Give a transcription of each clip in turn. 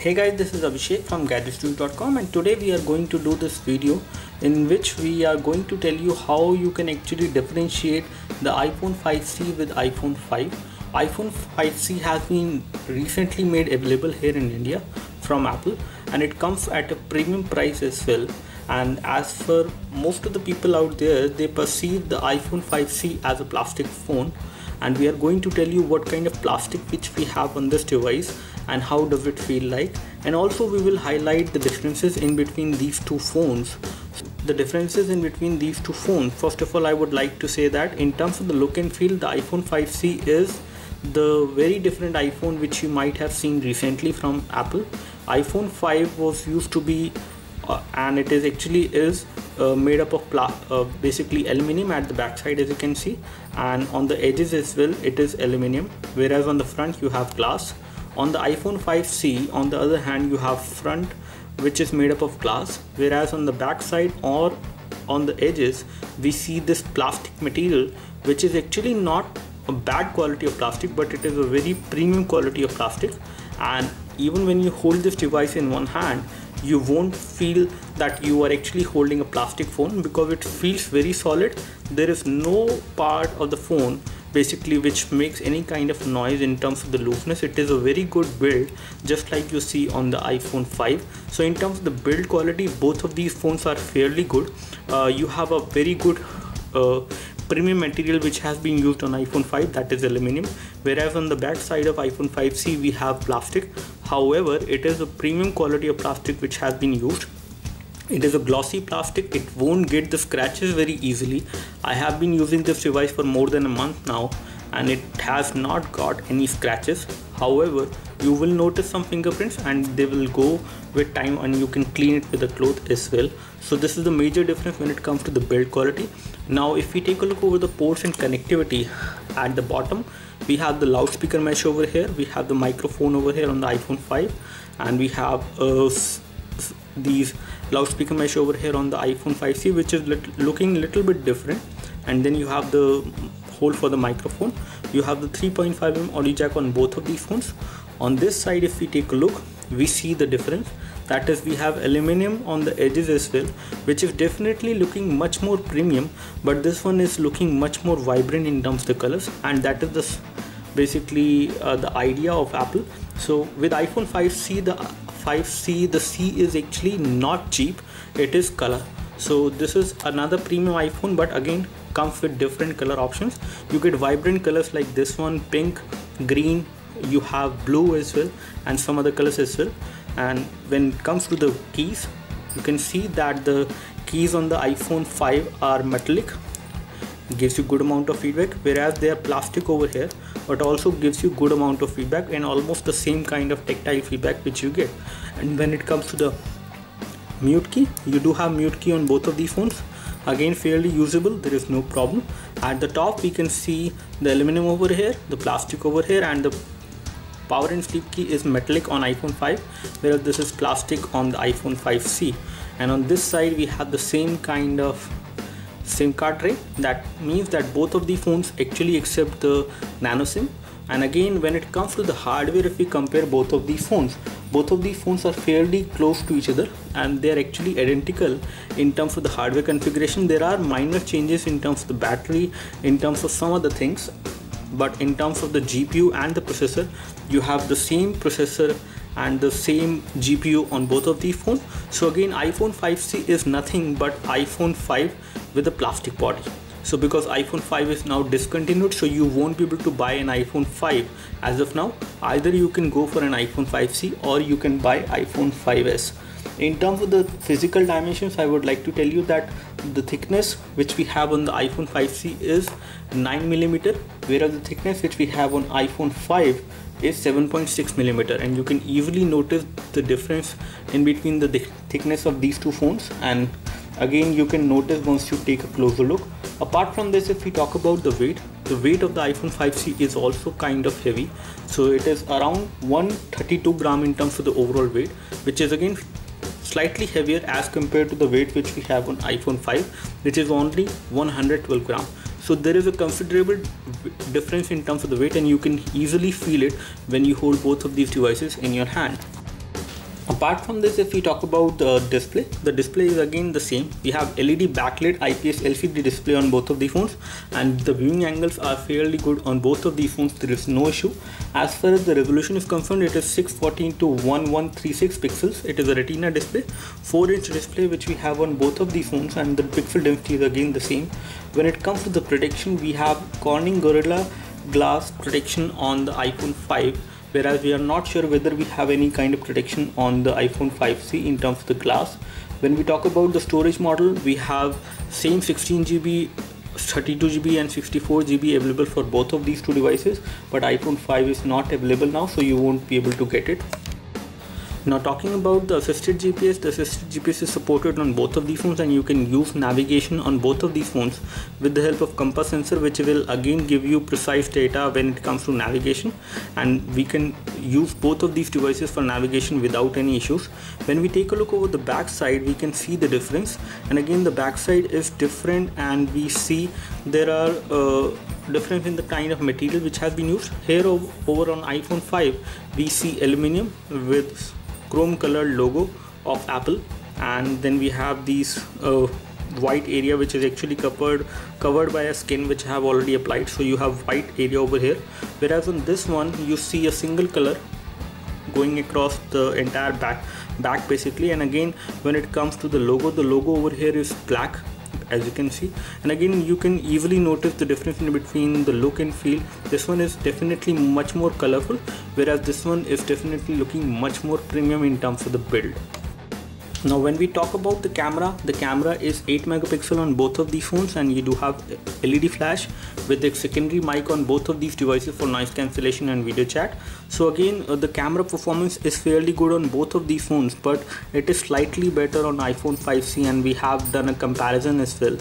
Hey guys, this is Abhishek from gadgetstudio.com, and today we are going to do this video in which we are going to tell you how you can actually differentiate the iPhone 5C with iPhone 5. iPhone 5C has been recently made available here in India from Apple, and it comes at a premium price as well. And as for most of the people out there, they perceive the iPhone 5C as a plastic phone, and we are going to tell you what kind of plastic which we have on this device and how does it feel like, and also we will highlight the differences in between these two phones. First of all, I would like to say that in terms of the look and feel, the iPhone 5C is the very different iPhone which you might have seen recently from Apple. iPhone 5 was used to be and it is actually made up of basically aluminum at the back side, as you can see, and on the edges as well it is aluminum, whereas on the front you have glass. On the iPhone 5C, on the other hand, you have front which is made up of glass, whereas on the back side or on the edges we see this plastic material, which is actually not a bad quality of plastic, but it is a very premium quality of plastic. And even when you hold this device in one hand, you won't feel that you are actually holding a plastic phone, because it feels very solid. There is no part of the phone basically which makes any kind of noise in terms of the looseness. It is a very good build, just like you see on the iPhone 5. So in terms of the build quality, both of these phones are fairly good. You have a very good premium material which has been used on iPhone 5, that is aluminum, whereas on the back side of iPhone 5C we have plastic. However, it is a premium quality of plastic which has been used. It is a glossy plastic, it won't get the scratches very easily. I have been using this device for more than a month now and it has not got any scratches. However, you will notice some fingerprints and they will go with time, and you can clean it with a cloth as well. So this is the major difference when it comes to the build quality. Now if we take a look over the ports and connectivity, at the bottom we have the loudspeaker mesh over here, we have the microphone over here on the iPhone 5, and we have these loudspeaker mesh over here on the iPhone 5C, which is looking a little bit different. And then you have the hole for the microphone. You have the 3.5mm audio jack on both of these phones. On this side, if we take a look, we see the difference. That is, we have aluminum on the edges as well, which is definitely looking much more premium, but this one is looking much more vibrant in terms of the colors, and that is basically the idea of Apple. So with iPhone 5C, the C is actually not cheap, it is color. So this is another premium iPhone, but again comes with different color options. You get vibrant colors like this one, pink, green, you have blue as well, and some other colors as well. And when it comes to the keys, you can see that the keys on the iPhone 5 are metallic. It gives you good amount of feedback, whereas they are plastic over here, but also gives you good amount of feedback and almost the same kind of tactile feedback which you get. And when it comes to the mute key, you do have mute key on both of these phones. Again, fairly usable, there is no problem. At the top we can see the aluminum over here, the plastic over here, and the power and sleep key is metallic on iPhone 5, whereas this is plastic on the iPhone 5C. And on this side we have the same kind of SIM card tray. That means that both of the phones actually accept the nano SIM. And again, when it comes to the hardware, if we compare both of these phones are fairly close to each other and they are actually identical in terms of the hardware configuration. There are minor changes in terms of the battery, in terms of some other things, but in terms of the GPU and the processor, you have the same processor and the same GPU on both of these phones. So again, iPhone 5C is nothing but iPhone 5 with a plastic body. So because iPhone 5 is now discontinued, so you won't be able to buy an iPhone 5 as of now. Either you can go for an iPhone 5C or you can buy iPhone 5S. In terms of the physical dimensions, I would like to tell you that the thickness which we have on the iPhone 5C is 9mm, whereas the thickness which we have on iPhone 5 is 7.6mm, and you can easily notice the difference in between the thickness of these two phones. And again, you can notice once you take a closer look. Apart from this, if we talk about the weight of the iPhone 5C is also kind of heavy. So it is around 132 gram in terms of the overall weight, which is again slightly heavier as compared to the weight which we have on iPhone 5, which is only 112 gram. So there is a considerable difference in terms of the weight, and you can easily feel it when you hold both of these devices in your hand. Apart from this, if we talk about the display is again the same. We have LED backlit IPS LCD display on both of the phones, and the viewing angles are fairly good on both of these phones. There is no issue. As far as the resolution is concerned, it is 614 to 1136 pixels. It is a retina display, 4-inch display which we have on both of these phones, and the pixel density is again the same. When it comes to the protection, we have Corning Gorilla Glass protection on the iPhone 5, whereas we are not sure whether we have any kind of protection on the iPhone 5C in terms of the glass. When we talk about the storage model, we have same 16GB, 32GB and 64GB available for both of these two devices, but iPhone 5 is not available now, so you won't be able to get it. Now talking about the assisted GPS, the assisted GPS is supported on both of these phones, and you can use navigation on both of these phones with the help of compass sensor, which will again give you precise data when it comes to navigation, and we can use both of these devices for navigation without any issues. When we take a look over the back side, we can see the difference, and again the back side is different, and we see there are difference in the kind of material which has been used. Here over on iPhone 5 we see aluminum with chrome colored logo of Apple, and then we have these white area which is actually covered by a skin which I have already applied, so you have white area over here, whereas on this one you see a single color going across the entire back basically. And again when it comes to the logo over here is black, as you can see, and again you can easily notice the difference in between the look and feel. This one is definitely much more colorful, whereas this one is definitely looking much more premium in terms of the build. Now when we talk about the camera is 8 megapixel on both of these phones, and you do have LED flash with the secondary mic on both of these devices for noise cancellation and video chat. So again the camera performance is fairly good on both of these phones, but it is slightly better on iPhone 5C, and we have done a comparison as well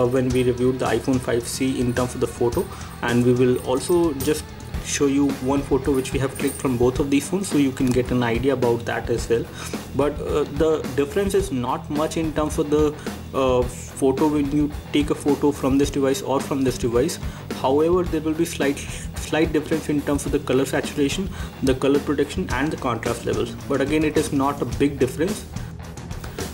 when we reviewed the iPhone 5C in terms of the photo, and we will also just show you one photo which we have clicked from both of these phones, so you can get an idea about that as well. But the difference is not much in terms of the photo when you take a photo from this device or from this device. However, there will be slight difference in terms of the color saturation, the color protection and the contrast levels, but again it is not a big difference.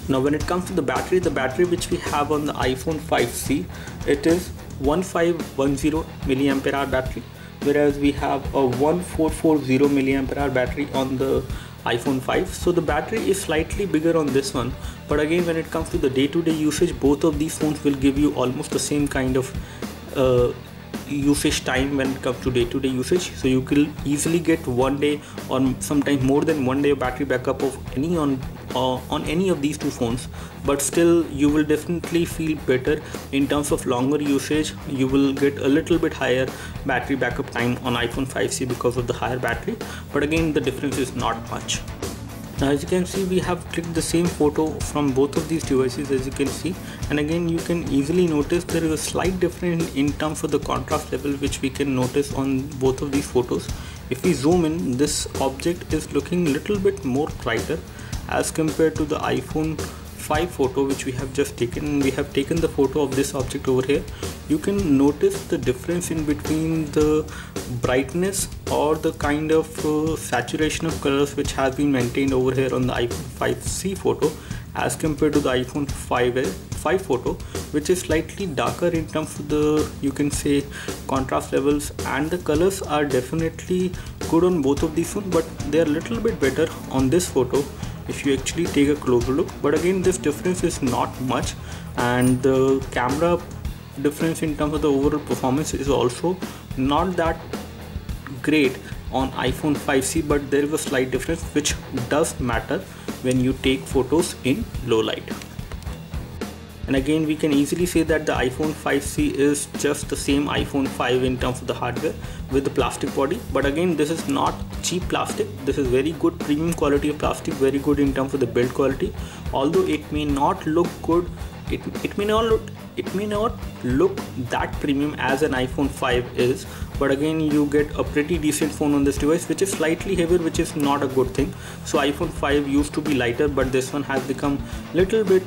Now when it comes to the battery which we have on the iPhone 5C, it is 1510 milliampere hour battery, whereas we have a 1440 milliampere hour battery on the iPhone 5. So the battery is slightly bigger on this one, but again when it comes to the day-to-day usage, both of these phones will give you almost the same kind of usage time when it comes to day-to-day usage. So you will easily get 1 day or sometimes more than 1 day of battery backup of any on any of these two phones, but still you will definitely feel better in terms of longer usage. You will get a little bit higher battery backup time on iPhone 5C because of the higher battery, but again the difference is not much. Now as you can see, we have clicked the same photo from both of these devices, as you can see, and again you can easily notice there is a slight difference in terms of the contrast level which we can notice on both of these photos. If we zoom in, this object is looking little bit more brighter as compared to the iPhone 5 photo which we have just taken. We have taken the photo of this object over here. You can notice the difference in between the brightness or the kind of saturation of colors which has been maintained over here on the iPhone 5C photo as compared to the iPhone 5 photo, which is slightly darker in terms of the, you can say, contrast levels, and the colors are definitely good on both of these phones, but they are a little bit better on this photo if you actually take a closer look. But again this difference is not much, and the camera difference in terms of the overall performance is also not that great on iPhone 5C, but there is a slight difference which does matter when you take photos in low light. And again we can easily say that the iPhone 5C is just the same iPhone 5 in terms of the hardware with the plastic body, but again this is not cheap plastic. This is very good premium quality of plastic, very good in terms of the build quality. Although it may not look good, it may not look that premium as an iPhone 5 is, but again you get a pretty decent phone on this device, which is slightly heavier, which is not a good thing. So iPhone 5 used to be lighter, but this one has become little bit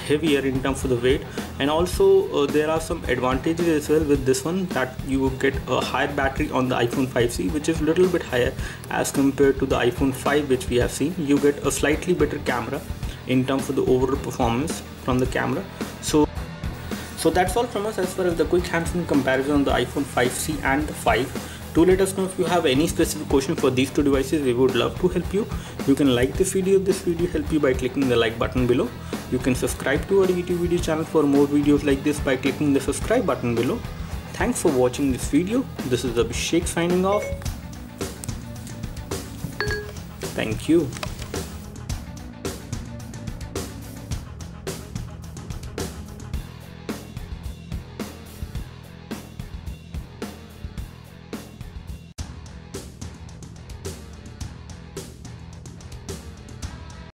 heavier in terms of the weight, and also there are some advantages as well with this one, that you will get a higher battery on the iPhone 5C, which is a little bit higher as compared to the iPhone 5 which we have seen. You get a slightly better camera in terms of the overall performance from the camera. So that's all from us as far as the quick hands-on comparison on the iPhone 5C and the 5. Do let us know if you have any specific question for these two devices. We would love to help you. You can like this video if this video helped you by clicking the like button below. You can subscribe to our YouTube video channel for more videos like this by clicking the subscribe button below. Thanks for watching this video. This is Abhishek signing off. Thank you.